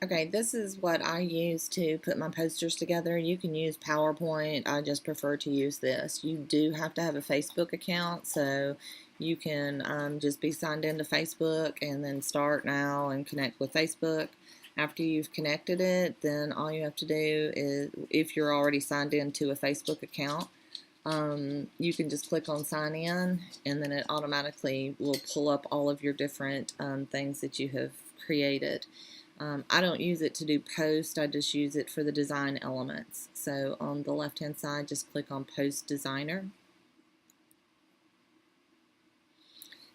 Okay, this is what I use to put my posters together. You can use PowerPoint. I just prefer to use this. You do have to have a Facebook account, so you can just be signed into Facebook and then start now and connect with Facebook. After you've connected it, then all you have to do is, if you're already signed into a Facebook account, you can just click on sign in, and then it automatically will pull up all of your different things that you have created. I don't use it to do post, I just use it for the design elements. So on the left hand side, just click on Post Designer.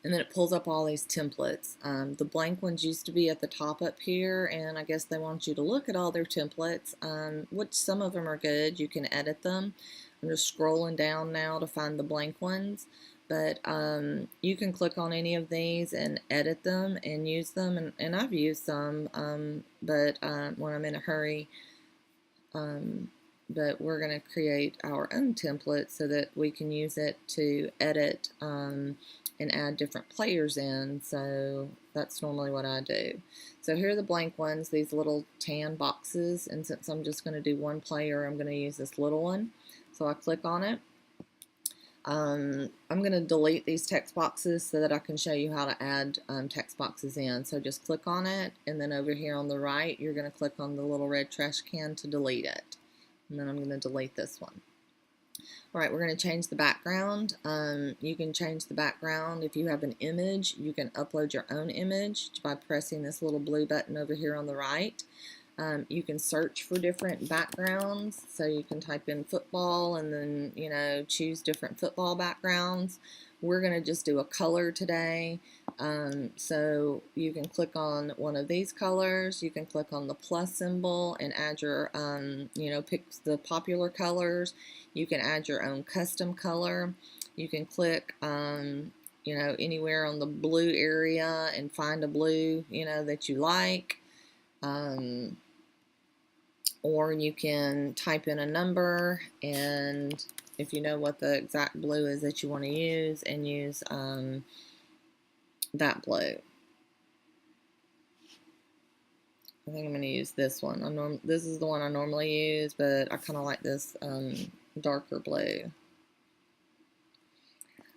And then it pulls up all these templates. The blank ones used to be at the top up here, and I guess they want you to look at all their templates, which some of them are good. You can edit them. I'm just scrolling down now to find the blank ones. But you can click on any of these and edit them and use them. And I've used some, but when I'm in a hurry. But we're going to create our own template so that we can use it to edit and add different players in. So that's normally what I do. So here are the blank ones, these little tan boxes. And since I'm just going to do one player, I'm going to use this little one. So I click on it. I'm going to delete these text boxes so that I can show you how to add text boxes in. So just click on it, and then over here on the right, you're going to click on the little red trash can to delete it. And then I'm going to delete this one. Alright, we're going to change the background. You can change the background. If you have an image, you can upload your own image by pressing this little blue button over here on the right. You can search for different backgrounds, so you can type in football and then, you know, choose different football backgrounds. We're going to just do a color today, so you can click on one of these colors. You can click on the plus symbol and add your, you know, pick the popular colors. You can add your own custom color. You can click, you know, anywhere on the blue area and find a blue, you know, that you like. Or you can type in a number, and if you know what the exact blue is that you want to use, and use that blue. I think I'm going to use this one. This is the one I normally use, but I kind of like this darker blue.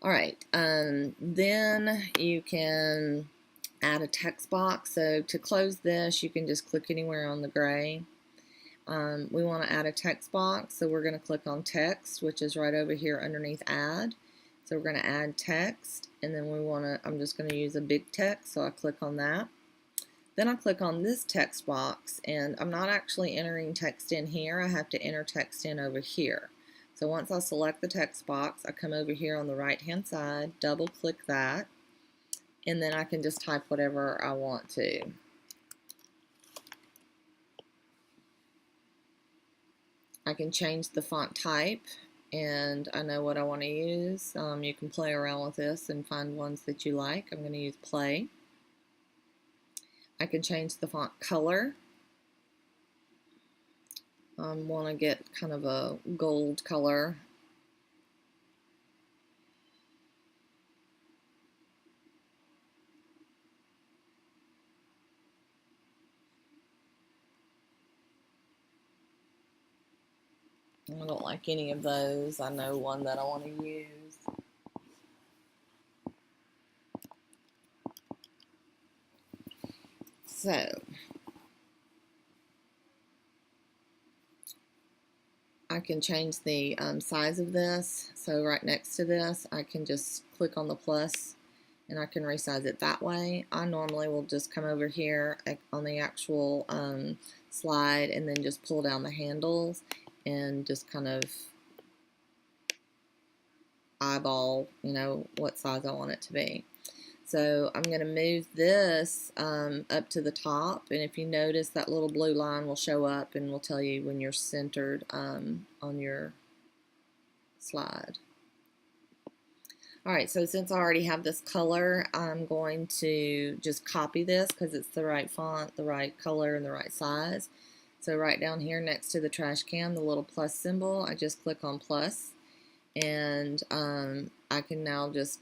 Alright, then you can add a text box. So to close this, you can just click anywhere on the gray. We want to add a text box, so we're going to click on text, which is right over here underneath add. So we're going to add text, and then I'm just going to use a big text, so I click on that. Then I click on this text box, and I'm not actually entering text in here, I have to enter text in over here. So once I select the text box, I come over here on the right hand side, double click that, and then I can just type whatever I want to. I can change the font type, and I know what I want to use. You can play around with this and find ones that you like. I'm going to use play. I can change the font color. I want to get kind of a gold color. I don't like any of those. I know one that I want to use. So, I can change the size of this. So right next to this, I can just click on the plus, and I can resize it that way. I normally will just come over here on the actual slide and then just pull down the handles and just kind of eyeball, you know, what size I want it to be. So I'm going to move this up to the top, and if you notice, that little blue line will show up and will tell you when you're centered on your slide. Alright, so since I already have this color, I'm going to just copy this because it's the right font, the right color, and the right size. So right down here next to the trash can, the little plus symbol, I just click on plus, and I can now just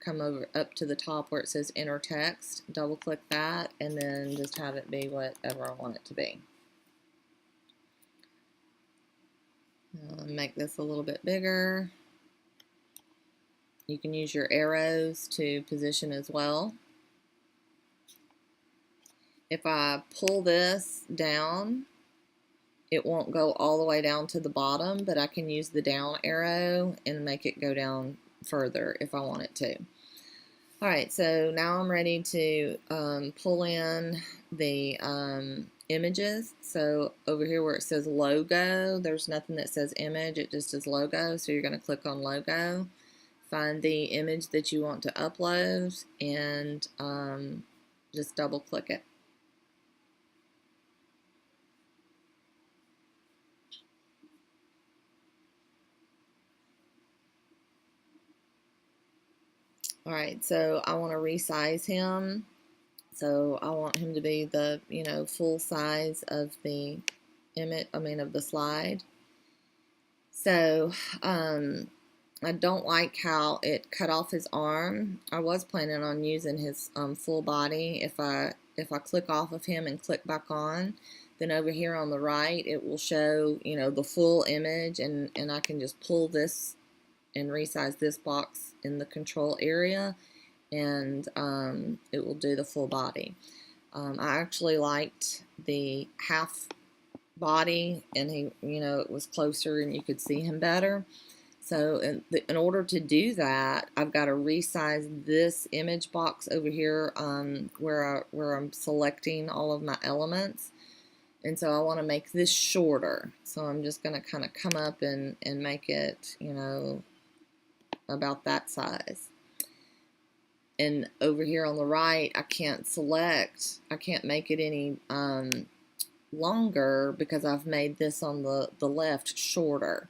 come over up to the top where it says enter text, double click that, and then just have it be whatever I want it to be. Make this a little bit bigger. You can use your arrows to position as well. If I pull this down, it won't go all the way down to the bottom, but I can use the down arrow and make it go down further if I want it to. Alright, so now I'm ready to pull in the images. So over here where it says logo, there's nothing that says image, it just says logo. So you're going to click on logo, find the image that you want to upload, and just double click it. Alright, so I want to resize him. So I want him to be the, full size of the image, of the slide. So I don't like how it cut off his arm. I was planning on using his full body. If I click off of him and click back on, then over here on the right it will show, the full image, and I can just pull this and resize this box in the control area, and it will do the full body. I actually liked the half body, and he, it was closer and you could see him better. So in order to do that, I've got to resize this image box over here where I'm selecting all of my elements. And so I want to make this shorter. So I'm just going to kind of come up and make it, about that size. And over here on the right, I can't make it any longer because I've made this on the left shorter.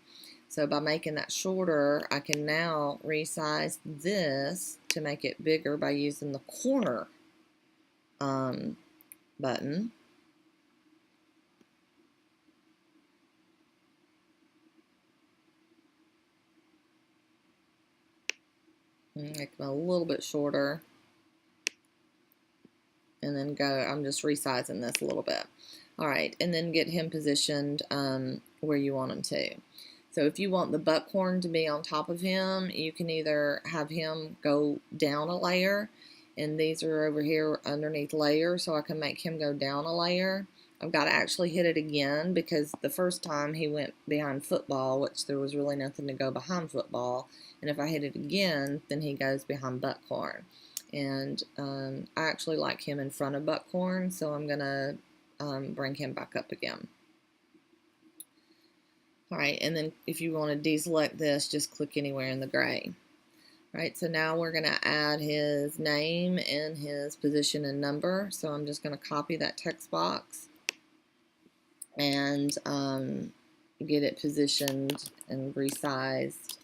So by making that shorter, I can now resize this to make it bigger by using the corner button. Make them a little bit shorter, and then I'm just resizing this a little bit. Alright, and then get him positioned where you want him to. So if you want the buckhorn to be on top of him, you can either have him go down a layer, and these are over here underneath layer, so I can make him go down a layer. I've got to actually hit it again because the first time he went behind football, which there was really nothing to go behind football, and if I hit it again, then he goes behind buckhorn. And I actually like him in front of buckhorn, so I'm going to bring him back up again. Alright, and then if you want to deselect this, just click anywhere in the gray. Alright, so now we're going to add his name and his position and number. So I'm just going to copy that text box and get it positioned and resized.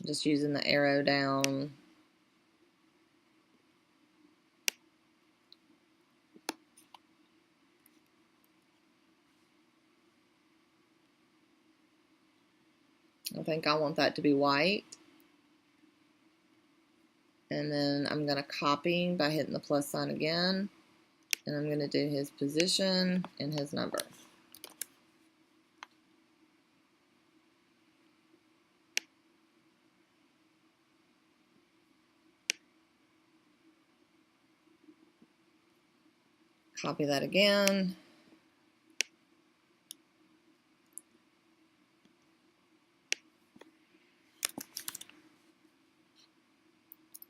Just using the arrow down. I think I want that to be white. And then I'm going to copy by hitting the plus sign again. And I'm going to do his position and his number. Copy that again.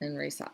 And resize.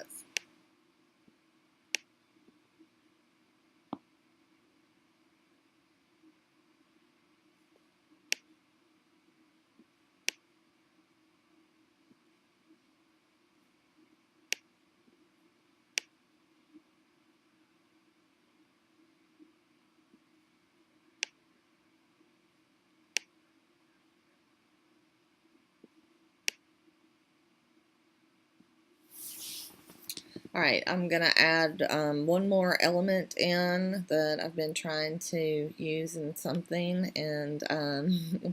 Alright, I'm going to add one more element in that I've been trying to use in something, and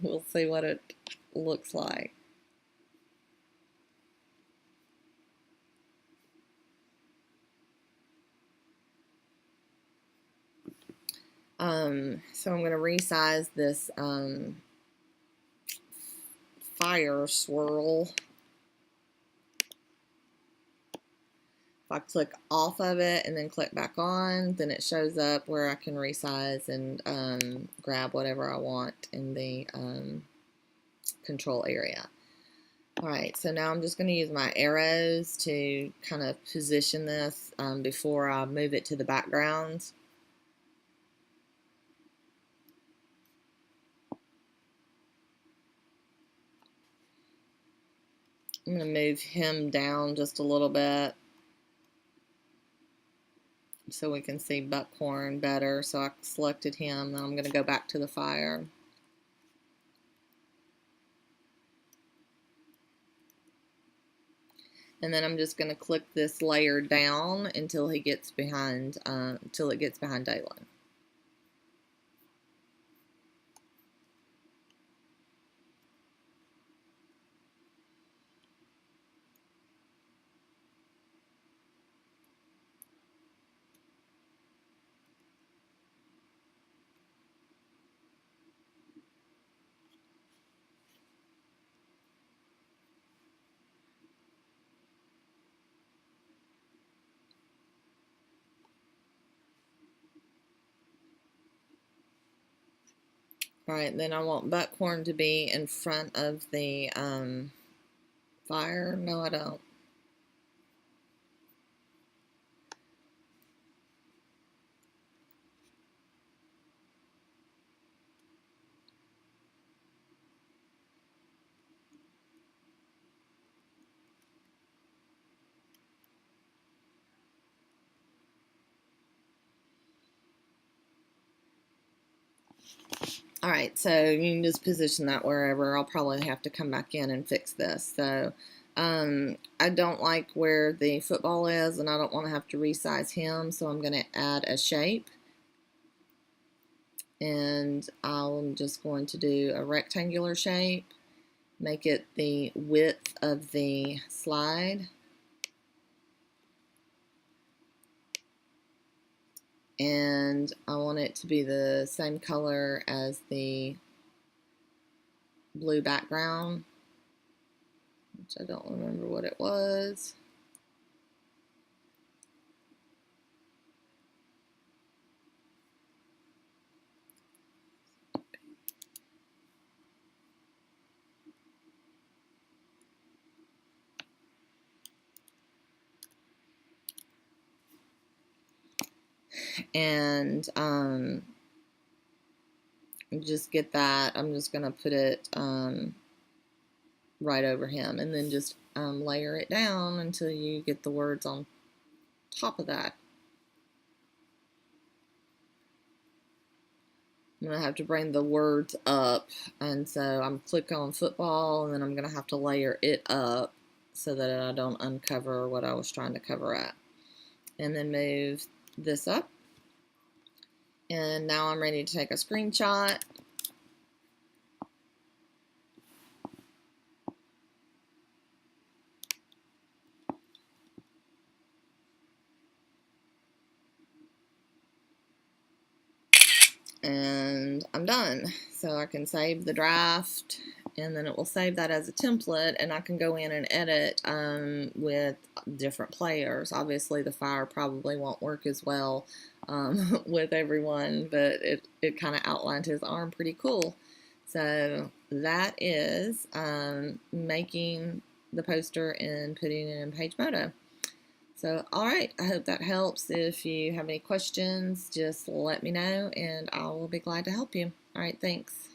we'll see what it looks like. So I'm going to resize this fire swirl. If I click off of it and then click back on, then it shows up where I can resize and grab whatever I want in the control area. Alright, so now I'm just going to use my arrows to kind of position this before I move it to the background. I'm going to move him down just a little bit so we can see Buckhorn better. So I selected him, then I'm going to go back to the fire. And then I'm just going to click this layer down until he gets behind, until it gets behind Dalen. Alright, then I want Buckhorn to be in front of the fire. No, I don't. Alright, so you can just position that wherever. I'll probably have to come back in and fix this. So, I don't like where the football is, and I don't want to have to resize him, so I'm going to add a shape. And I'm just going to do a rectangular shape, make it the width of the slide. And I want it to be the same color as the blue background, which I don't remember what it was. And just get that. I'm just going to put it right over him, and then just layer it down until you get the words on top of that. I'm going to have to bring the words up, and so I'm clicking on football, and then I'm going to have to layer it up so that I don't uncover what I was trying to cover up. And then move this up. And now I'm ready to take a screenshot. And I'm done. So I can save the draft, and then it will save that as a template, and I can go in and edit with different players. Obviously the fire probably won't work as well with everyone, but it kind of outlined his arm pretty cool. So that is making the poster and putting it in Pagemodo. So, alright, I hope that helps. If you have any questions, just let me know, and I will be glad to help you. Alright, thanks.